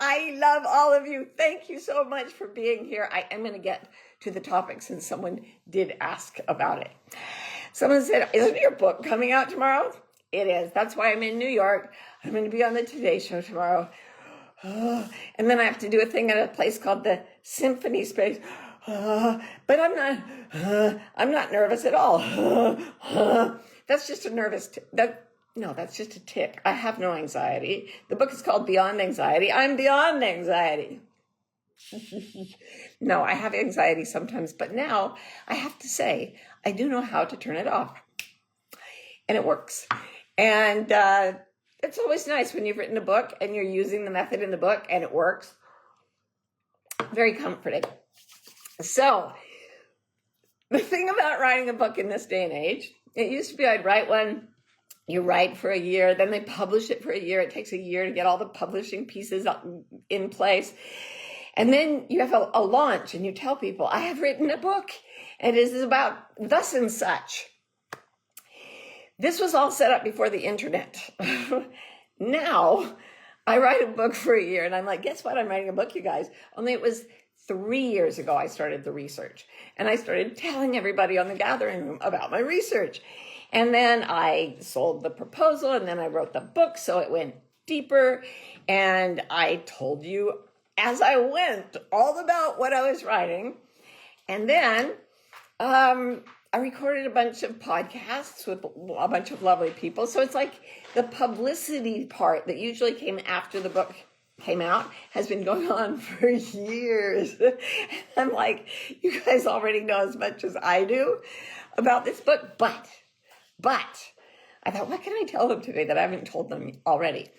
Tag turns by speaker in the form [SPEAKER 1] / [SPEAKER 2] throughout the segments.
[SPEAKER 1] I love all of you. Thank you so much for being here. I am going to get to the topic since someone did ask about it. Someone said, isn't your book coming out tomorrow? It is. That's why I'm in New York. I'm going to be on the Today Show tomorrow. And then I have to do a thing at a place called the Symphony Space. But I'm not nervous at all. That's just a nervous, that's just a tick. I have no anxiety. The book is called Beyond Anxiety. I'm beyond anxiety. No, I have anxiety sometimes, but now I have to say, I do know how to turn it off. And it works. And it's always nice when you've written a book and you're using the method in the book and it works. Very comforting. So, the thing about writing a book in this day and age, it used to be I'd write one, you write for a year, then they publish it for a year. It takes a year to get all the publishing pieces in place. And then you have a launch and you tell people, I have written a book and it is about thus and such. This was all set up before the internet. Now, I write a book for a year and I'm like, guess what? I'm writing a book, you guys. Only it was 3 years ago I started the research. And I started telling everybody on the gathering room about my research. And then I sold the proposal and then I wrote the book. So it went deeper. And I told you as I went all about what I was writing. And then I recorded a bunch of podcasts with a bunch of lovely people. So it's like the publicity part that usually came after the book came out has been going on for years. I'm like, you guys already know as much as I do about this book, but I thought, what can I tell them today that I haven't told them already?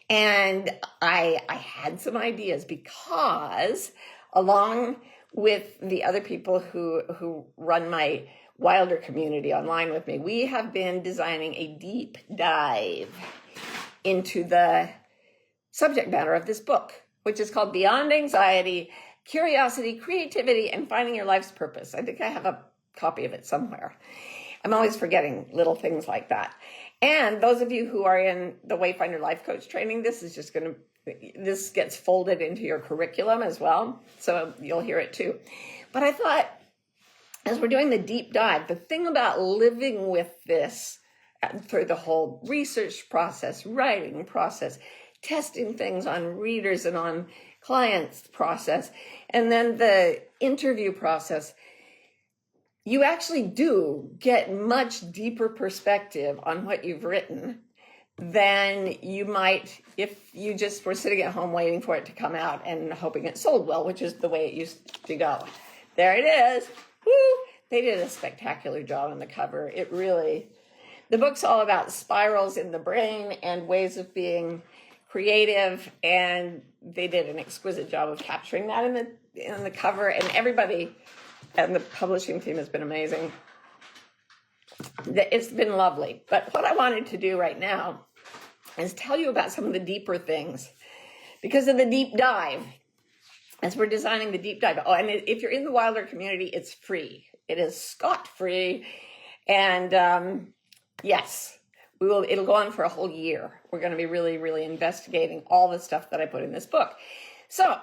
[SPEAKER 1] And I had some ideas because along with the other people who run my Wilder community online with me, we have been designing a deep dive into the subject matter of this book, which is called Beyond Anxiety, Curiosity, Creativity, and Finding Your Life's Purpose. I think I have a copy of it somewhere. I'm always forgetting little things like that. And those of you who are in the Wayfinder Life Coach training, this gets folded into your curriculum as well. So you'll hear it too. But I thought, as we're doing the deep dive, the thing about living with this through the whole research process, writing process, testing things on readers and on clients process, and then the interview process, you actually do get much deeper perspective on what you've written than you might if you just were sitting at home waiting for it to come out and hoping it sold well, which is the way it used to go. There it is. Woo! They did a spectacular job on the cover. The book's all about spirals in the brain and ways of being creative, and they did an exquisite job of capturing that in the cover, and everybody and the publishing team has been amazing. It's been lovely. But what I wanted to do right now is tell you about some of the deeper things because of the deep dive. As we're designing the deep dive. Oh, and if you're in the Wilder community, it's free. It is scot-free. And yes, it'll go on for a whole year. We're going to be really, really investigating all the stuff that I put in this book. So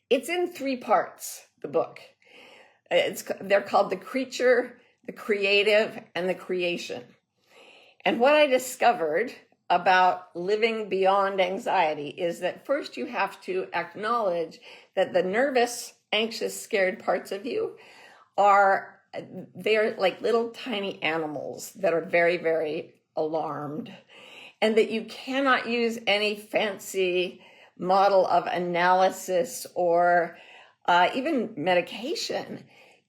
[SPEAKER 1] it's in 3 parts, the book. They're called The Creature, The Creative, and The Creation. And what I discovered about living beyond anxiety is that first you have to acknowledge that the nervous, anxious, scared parts of you they're like little tiny animals that are very, very alarmed, and that you cannot use any fancy model of analysis or even medication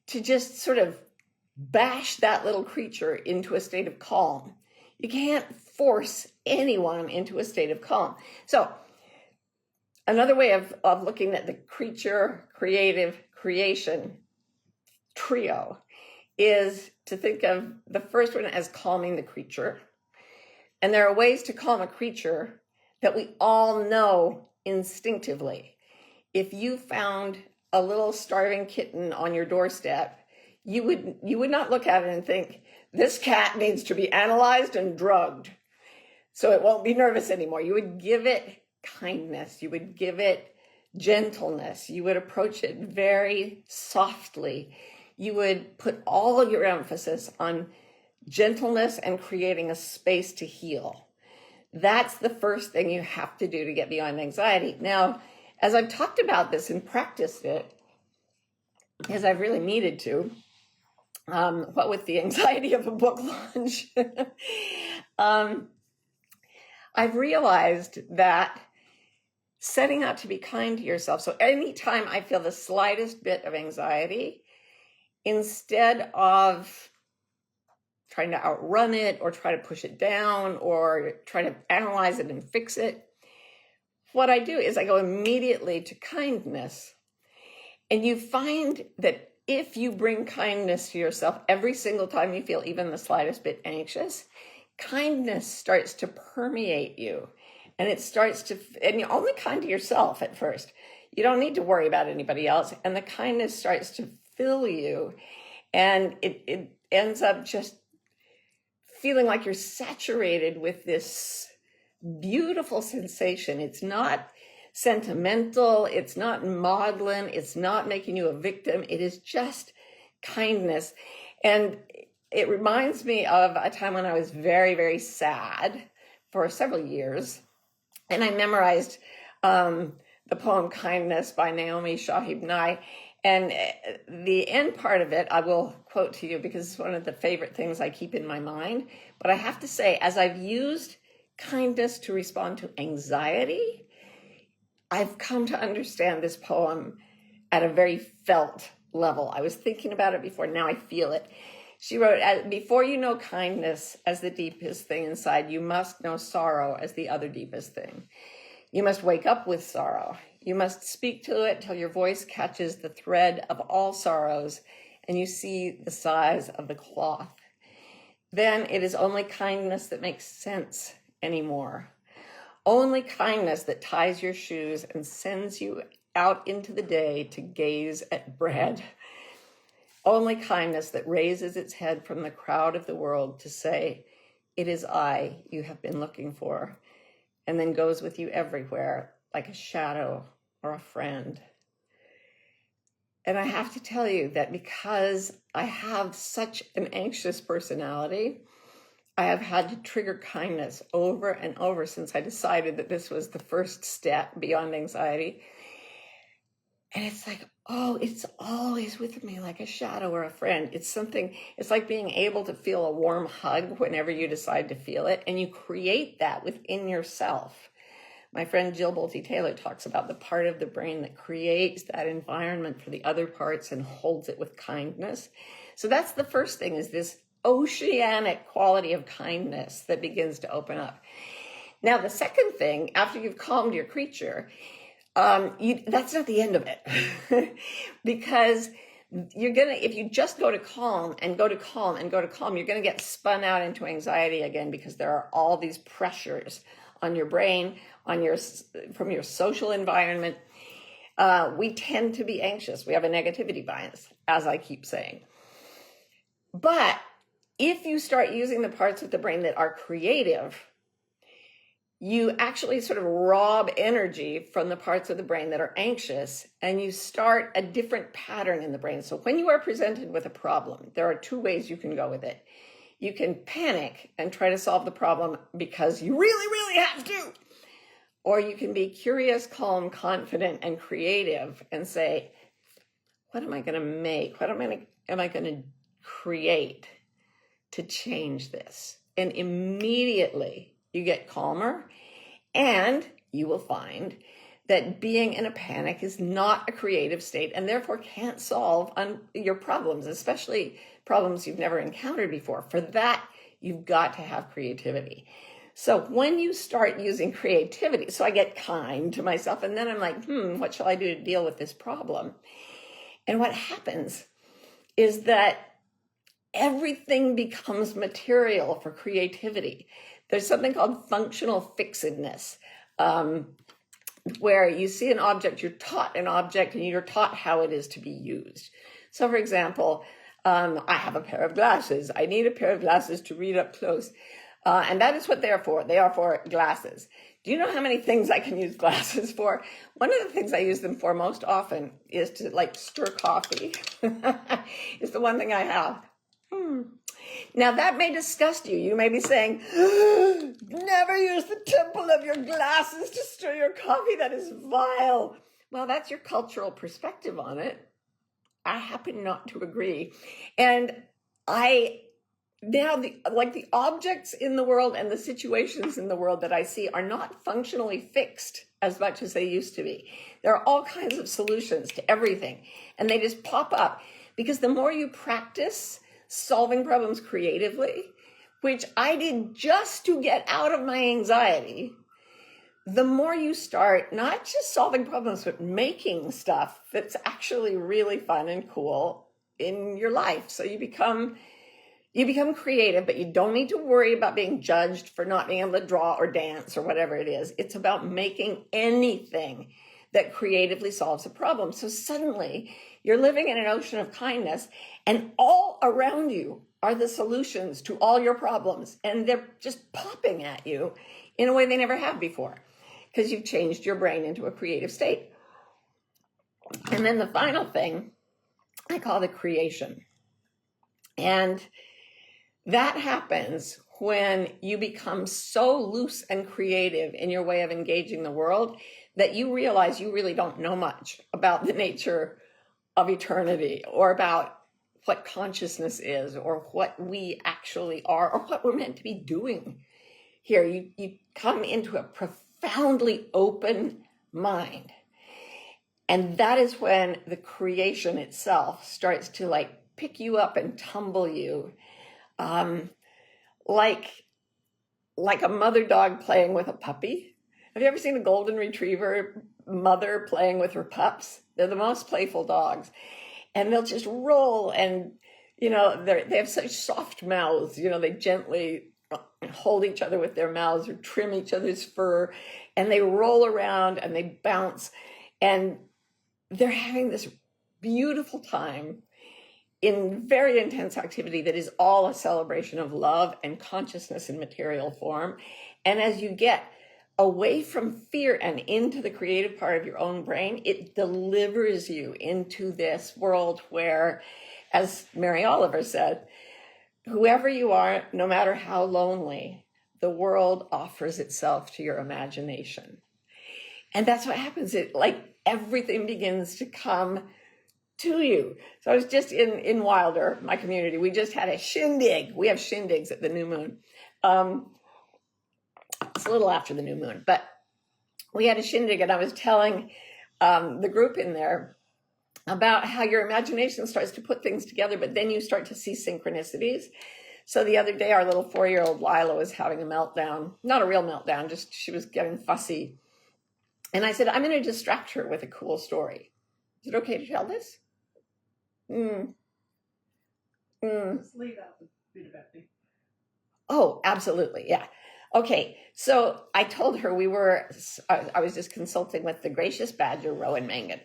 [SPEAKER 1] to just sort of bash that little creature into a state of calm. You can't force anyone into a state of calm. So another way of looking at the creature, creative, creation trio is to think of the first one as calming the creature. And there are ways to calm a creature that we all know instinctively. If you found a little starving kitten on your doorstep, you would not look at it and think, this cat needs to be analyzed and drugged so it won't be nervous anymore. You would give it kindness. You would give it gentleness. You would approach it very softly. You would put all your emphasis on gentleness and creating a space to heal. That's the first thing you have to do to get beyond anxiety. Now, as I've talked about this and practiced it, as I've really needed to, what with the anxiety of a book launch, I've realized that setting out to be kind to yourself. So anytime I feel the slightest bit of anxiety, instead of trying to outrun it or try to push it down or try to analyze it and fix it, what I do is I go immediately to kindness. And you find that if you bring kindness to yourself every single time you feel even the slightest bit anxious, kindness starts to permeate you. And it starts to, and you're only kind to yourself at first. You don't need to worry about anybody else. And the kindness starts to fill you. And it ends up just feeling like you're saturated with this beautiful sensation. It's not sentimental, it's not maudlin, it's not making you a victim, it is just kindness. And it reminds me of a time when I was very, very sad for several years, and I memorized the poem Kindness by Naomi Shahib Nye, and the end part of it I will quote to you because it's one of the favorite things I keep in my mind. But I have to say, as I've used kindness to respond to anxiety, I've come to understand this poem at a very felt level. I was thinking about it before, now I feel it. She wrote, before you know kindness as the deepest thing inside, you must know sorrow as the other deepest thing. You must wake up with sorrow. You must speak to it till your voice catches the thread of all sorrows and you see the size of the cloth. Then it is only kindness that makes sense anymore. Only kindness that ties your shoes and sends you out into the day to gaze at bread. Only kindness that raises its head from the crowd of the world to say, it is I you have been looking for, and then goes with you everywhere like a shadow or a friend. And I have to tell you that because I have such an anxious personality, I have had to trigger kindness over and over since I decided that this was the first step beyond anxiety. And it's like, oh, it's always with me like a shadow or a friend. It's like being able to feel a warm hug whenever you decide to feel it. And you create that within yourself. My friend Jill Bolte Taylor talks about the part of the brain that creates that environment for the other parts and holds it with kindness. So that's the first thing, is this oceanic quality of kindness that begins to open up. Now, the second thing, after you've calmed your creature, that's not the end of it. Because if you just go to calm and go to calm and go to calm, you're going to get spun out into anxiety again, because there are all these pressures on your brain, from your social environment. We tend to be anxious. We have a negativity bias, as I keep saying. But if you start using the parts of the brain that are creative, you actually sort of rob energy from the parts of the brain that are anxious, and you start a different pattern in the brain. So when you are presented with a problem, there are two ways you can go with it. You can panic and try to solve the problem because you really, really have to. Or you can be curious, calm, confident, and creative and say, what am I going to make? What am I going to create to change this? And immediately you get calmer, and you will find that being in a panic is not a creative state and therefore can't solve your problems, especially problems you've never encountered before. For that, you've got to have creativity. So when you start using creativity, so I get kind to myself, and then I'm like, what shall I do to deal with this problem? And what happens is that everything becomes material for creativity. There's something called functional fixedness, where you see an object, you're taught an object, and you're taught how it is to be used. So, for example, I have a pair of glasses. I need a pair of glasses to read up close. And that is what they are for. They are for glasses. Do you know how many things I can use glasses for? One of the things I use them for most often is to like stir coffee. It's the one thing I have. Now that may disgust you. You may be saying, never use the temple of your glasses to stir your coffee. That is vile. Well, that's your cultural perspective on it. I happen not to agree. And the objects in the world and the situations in the world that I see are not functionally fixed as much as they used to be. There are all kinds of solutions to everything, and they just pop up because the more you practice solving problems creatively, which I did just to get out of my anxiety, the more you start not just solving problems, but making stuff that's actually really fun and cool in your life. So you become creative, but you don't need to worry about being judged for not being able to draw or dance or whatever it is. It's about making anything that creatively solves a problem. So suddenly you're living in an ocean of kindness, and all around you are the solutions to all your problems. And they're just popping at you in a way they never have before, because you've changed your brain into a creative state. And then the final thing I call the creation. And that happens when you become so loose and creative in your way of engaging the world that you realize you really don't know much about the nature of eternity, or about what consciousness is, or what we actually are, or what we're meant to be doing here. You come into a profoundly open mind. And that is when the creation itself starts to like pick you up and tumble you, like a mother dog playing with a puppy. Have you ever seen a golden retriever mother playing with her pups? They're the most playful dogs. And they'll just roll, and, they have such soft mouths. They gently hold each other with their mouths or trim each other's fur, and they roll around and they bounce, and they're having this beautiful time in very intense activity that is all a celebration of love and consciousness in material form. And as you get away from fear and into the creative part of your own brain, it delivers you into this world where, as Mary Oliver said, whoever you are, no matter how lonely, the world offers itself to your imagination. And that's what happens. Everything begins to come to you. So I was just in Wilder, my community. We just had a shindig. We have shindigs at the new moon. It's a little after the new moon, but we had a shindig, and I was telling the group in there about how your imagination starts to put things together, but then you start to see synchronicities. So the other day, our little 4-year-old Lila was having a meltdown. Not a real meltdown, just she was getting fussy. And I said, I'm going to distract her with a cool story. Is it okay to tell this?
[SPEAKER 2] Let's leave out the bit about me.
[SPEAKER 1] Oh, absolutely. Yeah. Okay. So I told her I was just consulting with the gracious badger, Rowan Mangan.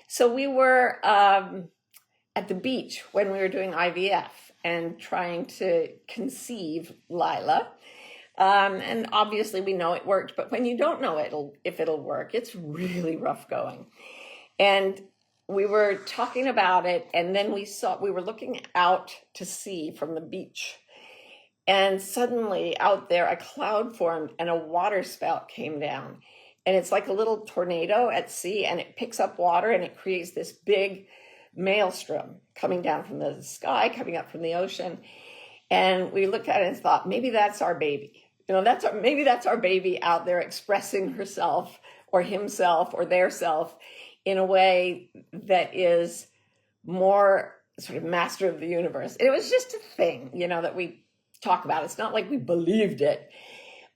[SPEAKER 1] So we were at the beach when we were doing IVF and trying to conceive Lila. And obviously we know it worked, but when you don't know if it'll work, it's really rough going. And we were talking about it, and then we were looking out to sea from the beach. And suddenly out there, a cloud formed and a water spout came down. And it's like a little tornado at sea, and it picks up water and it creates this big maelstrom coming down from the sky, coming up from the ocean. And we looked at it and thought, maybe that's our baby. Maybe that's our baby out there expressing herself or himself or their self in a way that is more sort of master of the universe. It was just a thing, that we talk about. It's not like we believed it,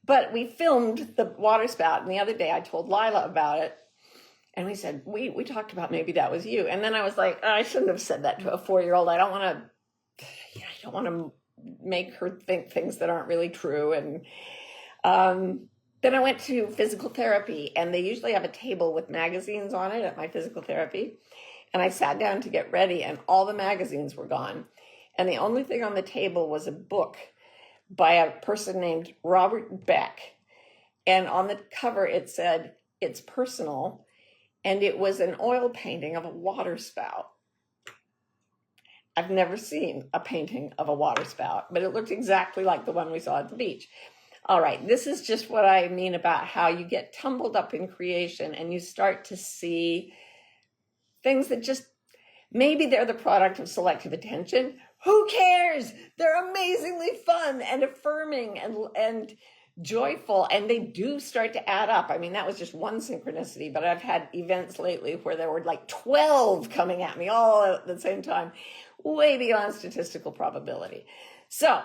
[SPEAKER 1] but we filmed the water spout. And the other day I told Lila about it, and we said, we talked about maybe that was you. And then I was like, I shouldn't have said that to a 4-year-old. I don't want to make her think things that aren't really true. And then I went to physical therapy, and they usually have a table with magazines on it at my physical therapy. And I sat down to get ready, and all the magazines were gone. And the only thing on the table was a book by a person named Robert Beck. And on the cover, it said, "It's personal." And it was an oil painting of a water spout. I've never seen a painting of a water spout, but it looked exactly like the one we saw at the beach. All right, this is just what I mean about how you get tumbled up in creation and you start to see things that just, maybe they're the product of selective attention. Who cares? They're amazingly fun and affirming and joyful, and they do start to add up. I mean, that was just one synchronicity, but I've had events lately where there were like 12 coming at me all at the same time, way beyond statistical probability. So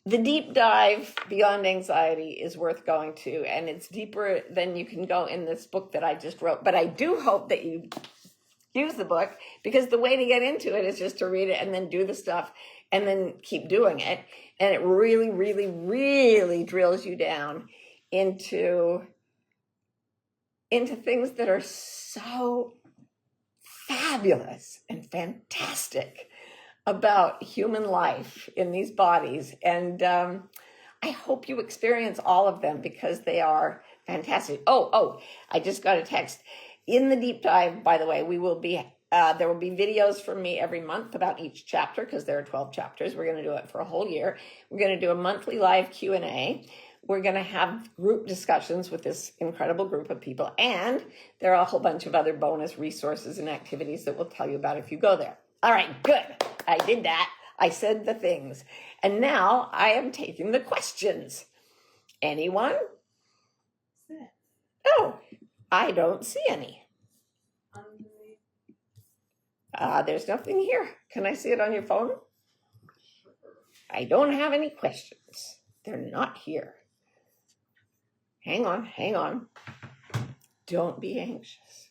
[SPEAKER 1] the deep dive beyond anxiety is worth going to, and it's deeper than you can go in this book that I just wrote. But I do hope that you use the book, because the way to get into it is just to read it and then do the stuff and then keep doing it. And it really, really, really drills you down into things that are so fabulous and fantastic about human life in these bodies. And I hope you experience all of them, because they are fantastic. Oh, I just got a text. In the deep dive, by the way, we will be there will be videos from me every month about each chapter, because there are 12 chapters. We're going to do it for a whole year. We're going to do a monthly live Q&A. We're going to have group discussions with this incredible group of people. And there are a whole bunch of other bonus resources and activities that we'll tell you about if you go there. All right, good. I did that. I said the things. And now I am taking the questions. Anyone? Oh, I don't see any. There's nothing here. Can I see it on your phone? I don't have any questions. They're not here. Hang on. Don't be anxious.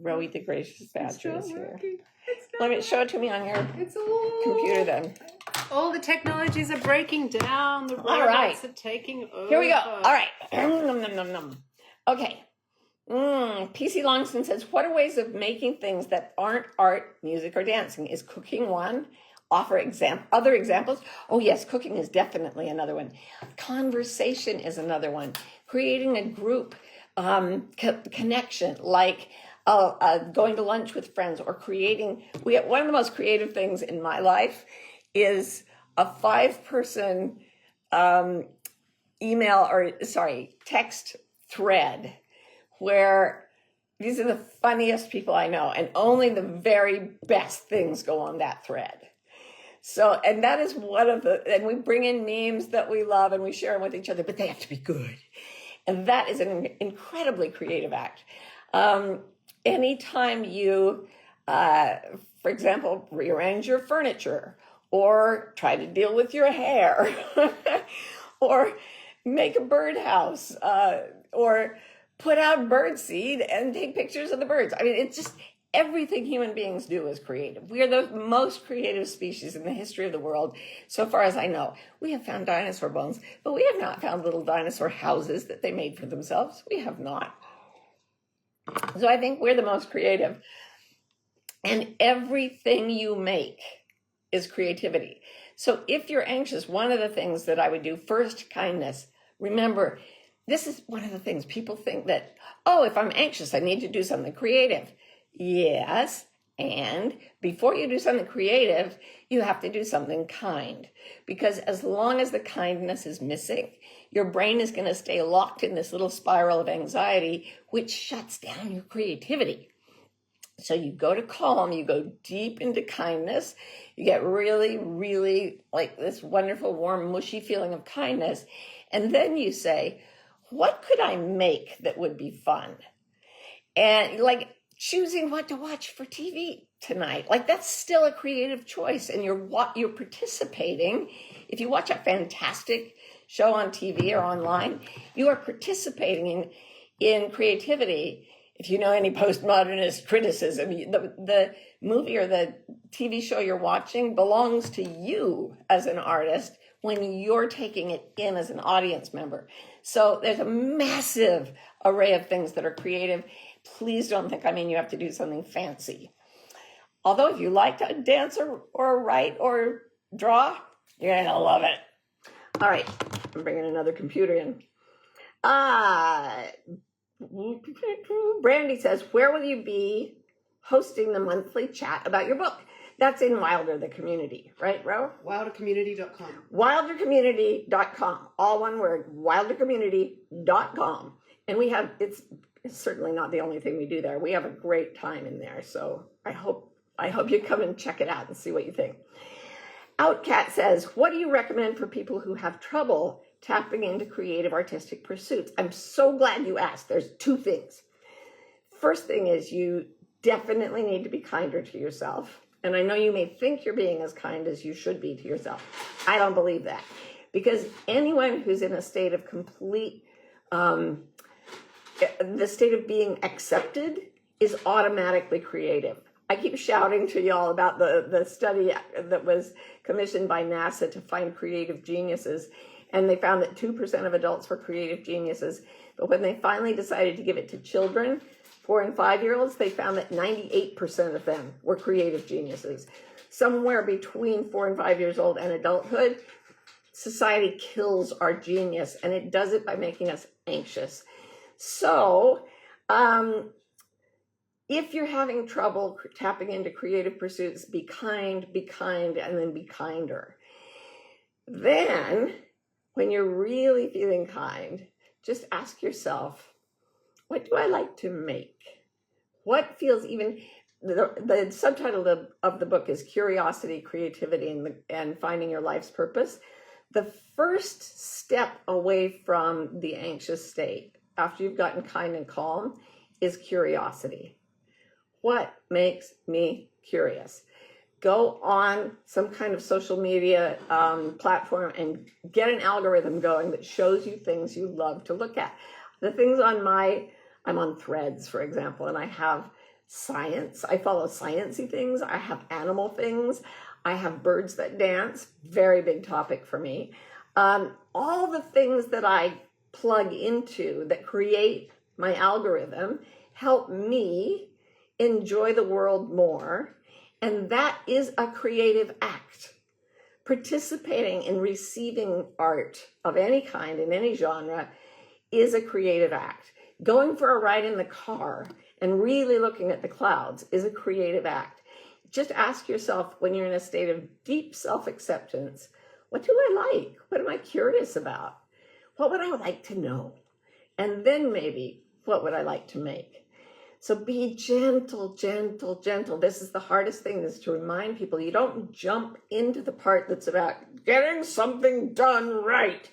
[SPEAKER 1] Rowie the Gracious Badger is here. Let me show it to me on your computer then.
[SPEAKER 2] All the technologies are breaking down. The robots are taking over.
[SPEAKER 1] Here we go. All right. Okay. PC Longston says, what are ways of making things that aren't art, music, or dancing? Is cooking one? Offer other examples? Oh, yes, cooking is definitely another one. Conversation is another one. Creating a group connection, like going to lunch with friends, or creating. One of the most creative things in my life is a 5-person text thread, where these are the funniest people I know, and only the very best things go on that thread. So, and that is and we bring in memes that we love and we share them with each other, but they have to be good. And that is an incredibly creative act. Anytime you, for example, rearrange your furniture, or try to deal with your hair, or make a birdhouse, or put out bird seed and take pictures of the birds. I mean, it's just everything human beings do is creative. We are the most creative species in the history of the world, so far as I know. We have found dinosaur bones, but we have not found little dinosaur houses that they made for themselves. We have not. So I think we're the most creative. And everything you make is creativity. So if you're anxious, one of the things that I would do, first, kindness. Remember, this is one of the things people think that, if I'm anxious, I need to do something creative. Yes, and before you do something creative, you have to do something kind. Because as long as the kindness is missing, your brain is going to stay locked in this little spiral of anxiety, which shuts down your creativity. So you go to calm, you go deep into kindness, you get really, really like this wonderful, warm, mushy feeling of kindness. And then you say, what could I make that would be fun? And like choosing what to watch for TV tonight, like that's still a creative choice. And you're participating. If you watch a fantastic show on TV or online, you are participating in creativity. If you know any postmodernist criticism, the movie or the TV show you're watching belongs to you as an artist when you're taking it in as an audience member. So there's a massive array of things that are creative. Please don't think I mean you have to do something fancy. Although if you like to dance or write or draw, you're going to love it. All right, I'm bringing another computer in. Brandy says, where will you be hosting the monthly chat about your book? That's in Wilder, the community, right, Ro?
[SPEAKER 3] WilderCommunity.com.
[SPEAKER 1] WilderCommunity.com. All one word, WilderCommunity.com. And we have, it's certainly not the only thing we do there. We have a great time in there. So I hope you come and check it out and see what you think. Outcat says, what do you recommend for people who have trouble tapping into creative artistic pursuits? I'm so glad you asked. There's two things. First thing is you definitely need to be kinder to yourself. And I know you may think you're being as kind as you should be to yourself. I don't believe that. Because anyone who's in a state of complete, the state of being accepted is automatically creative. I keep shouting to y'all about the study that was commissioned by NASA to find creative geniuses. And they found that 2% of adults were creative geniuses. But when they finally decided to give it to children, 4 and 5-year-olds, they found that 98% of them were creative geniuses. Somewhere between 4 and 5 years old and adulthood, society kills our genius, and it does it by making us anxious. So, if you're having trouble tapping into creative pursuits, be kind, and then be kinder. Then, when you're really feeling kind, just ask yourself, what do I like to make? What feels even, the subtitle of the book is Curiosity, Creativity, and Finding Your Life's Purpose. The first step away from the anxious state, after you've gotten kind and calm, is curiosity. What makes me curious? Go on some kind of social media platform and get an algorithm going that shows you things you love to look at. The things I'm on Threads, for example, and I have science. I follow sciencey things. I have animal things. I have birds that dance. Very big topic for me. All the things that I plug into that create my algorithm help me enjoy the world more. And that is a creative act. Participating in receiving art of any kind in any genre is a creative act. Going for a ride in the car and really looking at the clouds is a creative act. Just ask yourself, when you're in a state of deep self-acceptance, what do I like? What am I curious about? What would I like to know? And then maybe, what would I like to make? So be gentle, gentle, gentle. This is the hardest thing, is to remind people you don't jump into the part that's about getting something done right.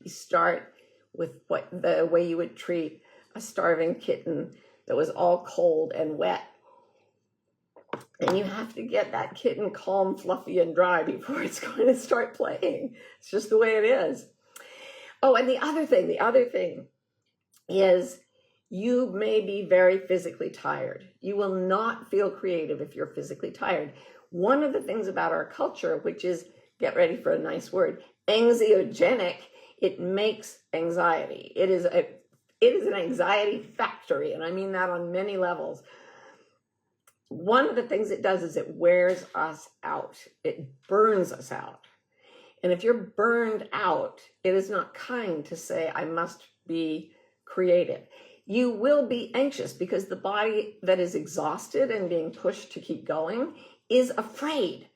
[SPEAKER 1] You start with the way you would treat a starving kitten that was all cold and wet. And you have to get that kitten calm, fluffy, and dry before it's going to start playing. It's just the way it is. Oh, and the other thing is you may be very physically tired. You will not feel creative if you're physically tired. One of the things about our culture, which is, get ready for a nice word, anxiogenic, it makes anxiety. It is an anxiety factory, and I mean that on many levels. One of the things it does is it wears us out. It burns us out. And if you're burned out, it is not kind to say, I must be creative. You will be anxious because the body that is exhausted and being pushed to keep going is afraid.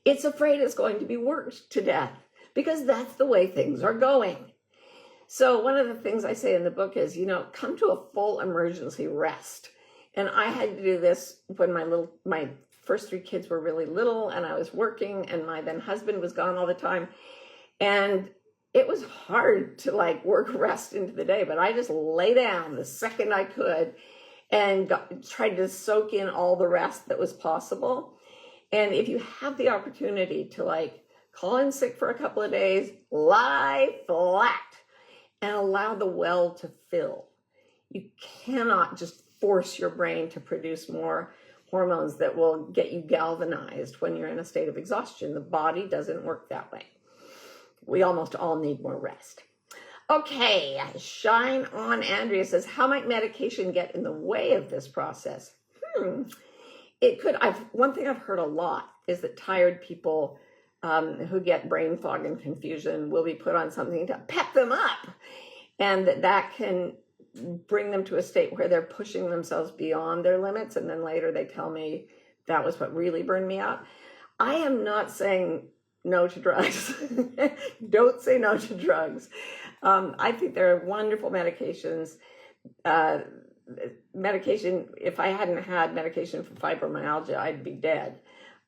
[SPEAKER 1] It's afraid it's going to be worked to death because that's the way things are going. So one of the things I say in the book is, come to a full emergency rest. And I had to do this when my first 3 kids were really little and I was working and my then husband was gone all the time. And it was hard to work rest into the day, but I just lay down the second I could and tried to soak in all the rest that was possible. And if you have the opportunity to call in sick for a couple of days, lie flat and allow the well to fill. You cannot just force your brain to produce more hormones that will get you galvanized when you're in a state of exhaustion. The body doesn't work that way. We almost all need more rest. Okay, Shine On Andrea says, how might medication get in the way of this process? It could. One thing I've heard a lot is that tired people who get brain fog and confusion will be put on something to pep them up. And that can bring them to a state where they're pushing themselves beyond their limits. And then later they tell me that was what really burned me out. I am not saying no to drugs. Don't say no to drugs. I think they're wonderful medications. Medication, if I hadn't had medication for fibromyalgia, I'd be dead.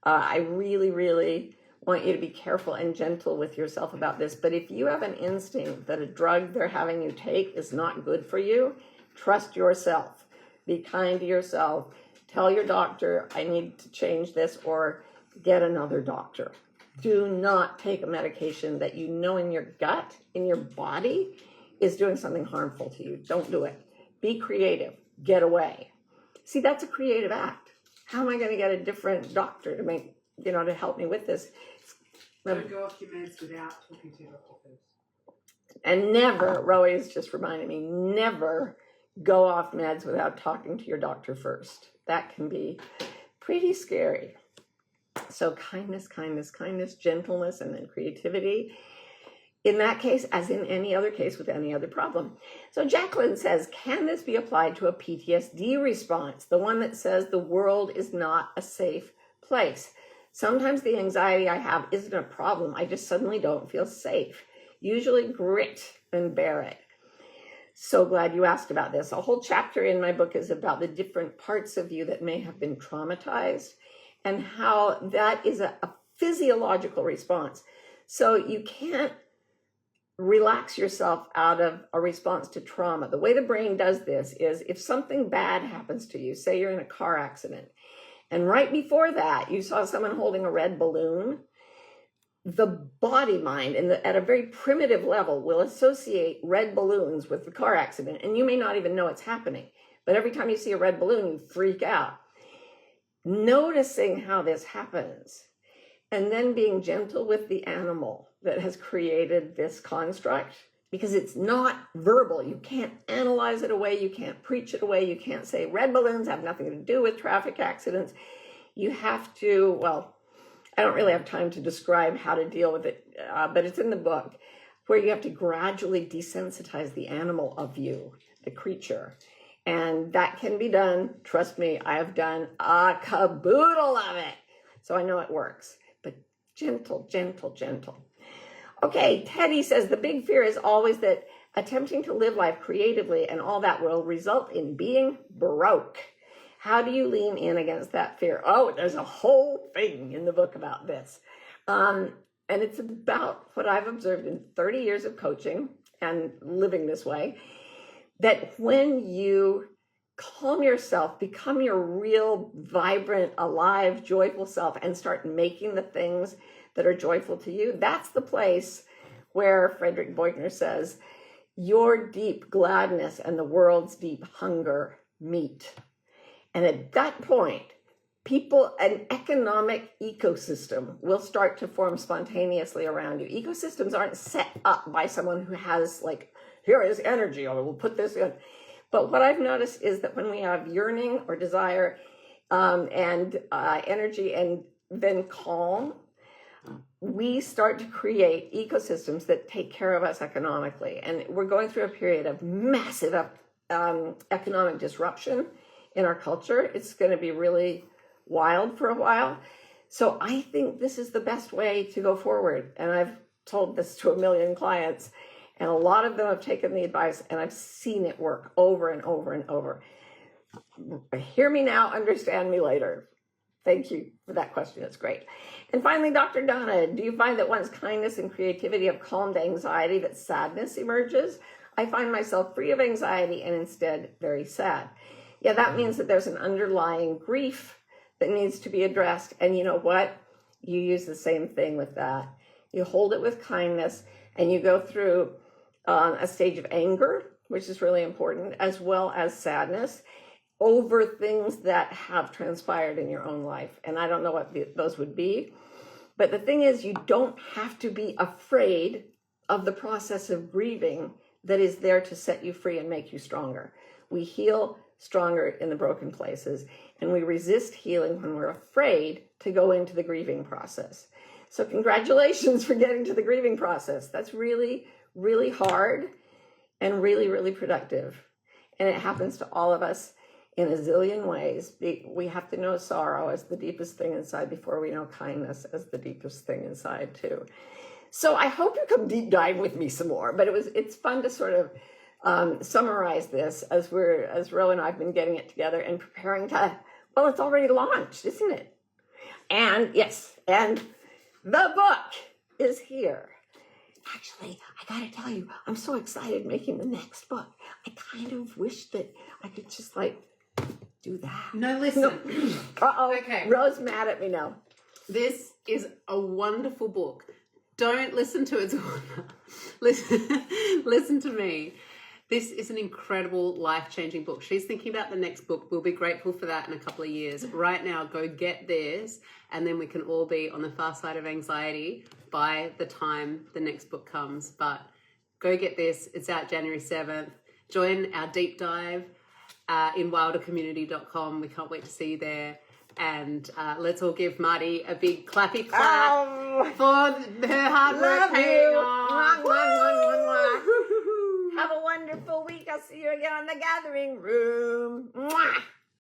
[SPEAKER 1] I really, really want you to be careful and gentle with yourself about this. But if you have an instinct that a drug they're having you take is not good for you, trust yourself. Be kind to yourself. Tell your doctor, I need to change this, or get another doctor. Do not take a medication that you know in your gut, in your body, is doing something harmful to you. Don't do it. Be creative. Get away. See, that's a creative act. How am I going to get a different doctor to make, to help me with this?
[SPEAKER 2] Don't go off your meds without talking to your doctor first.
[SPEAKER 1] And never, Rowie is just reminding me, never go off meds without talking to your doctor first. That can be pretty scary. So kindness, gentleness, and then creativity. In that case, as in any other case with any other problem. So Jacqueline says, can this be applied to a PTSD response? The one that says the world is not a safe place. Sometimes the anxiety I have isn't a problem. I just suddenly don't feel safe. Usually grit and bear it. So glad you asked about this. A whole chapter in my book is about the different parts of you that may have been traumatized and how that is a physiological response. So you can't relax yourself out of a response to trauma. The way the brain does this is if something bad happens to you, say you're in a car accident, and right before that, you saw someone holding a red balloon, the body mind, at a very primitive level, will associate red balloons with the car accident, and you may not even know it's happening. But every time you see a red balloon, you freak out. Noticing how this happens, and then being gentle with the animal that has created this construct, because it's not verbal. You can't analyze it away. You can't preach it away. You can't say red balloons have nothing to do with traffic accidents. You have to, I don't really have time to describe how to deal with it, but it's in the book, where you have to gradually desensitize the animal of you, the creature. And that can be done. Trust me, I have done a caboodle of it. So I know it works, but gentle. Okay, Teddy says the big fear is always that attempting to live life creatively and all that will result in being broke. How do you lean in against that fear? Oh, there's a whole thing in the book about this. And it's about what I've observed in 30 years of coaching and living this way, that when you calm yourself, become your real, vibrant, alive, joyful self, and start making the things that are joyful to you, that's the place where Frederick Buechner says, your deep gladness and the world's deep hunger meet. And at that point, an economic ecosystem will start to form spontaneously around you. Ecosystems aren't set up by someone who has here is energy, or we'll put this in. But what I've noticed is that when we have yearning or desire and energy and then calm, we start to create ecosystems that take care of us economically. And we're going through a period of massive economic disruption in our culture. It's going to be really wild for a while. So I think this is the best way to go forward. And I've told this to 1 million clients, and a lot of them have taken the advice, and I've seen it work over and over and over. Hear me now, understand me later. Thank you for that question. It's great. And finally, Dr. Donna, do you find that once kindness and creativity have calmed anxiety, that sadness emerges? I find myself free of anxiety and instead very sad. Yeah, that means that there's an underlying grief that needs to be addressed. And you know what? You use the same thing with that. You hold it with kindness, and you go through a stage of anger, which is really important, as well as sadness over things that have transpired in your own life. And I don't know what those would be. But the thing is, you don't have to be afraid of the process of grieving that is there to set you free and make you stronger. We heal stronger in the broken places, and we resist healing when we're afraid to go into the grieving process. So congratulations for getting to the grieving process. That's really, really hard and really, really productive. And it happens to all of us in a zillion ways. We have to know sorrow as the deepest thing inside before we know kindness as the deepest thing inside too. So I hope you come deep dive with me some more, but it's fun to sort of summarize this as Ro and I've been getting it together and preparing to, well, it's already launched, isn't it? And yes, and the book is here. Actually, I gotta tell you, I'm so excited making the next book. I kind of wish that I could just do that.
[SPEAKER 2] No, listen. No.
[SPEAKER 1] Uh-oh.
[SPEAKER 2] Okay.
[SPEAKER 1] Ro's mad at me now.
[SPEAKER 2] This is a wonderful book. Don't listen to it. Listen to me. This is an incredible, life-changing book. She's thinking about the next book. We'll be grateful for that in a couple of years. Right now, go get this, and then we can all be on the far side of anxiety by the time the next book comes. But go get this. It's out January 7th. Join our deep dive in wildercommunity.com. We can't wait to see you there. And let's all give Marty a big clappy clap for her hard work.
[SPEAKER 1] Love you. Have a wonderful week. I'll see you again on the gathering room. Mwah.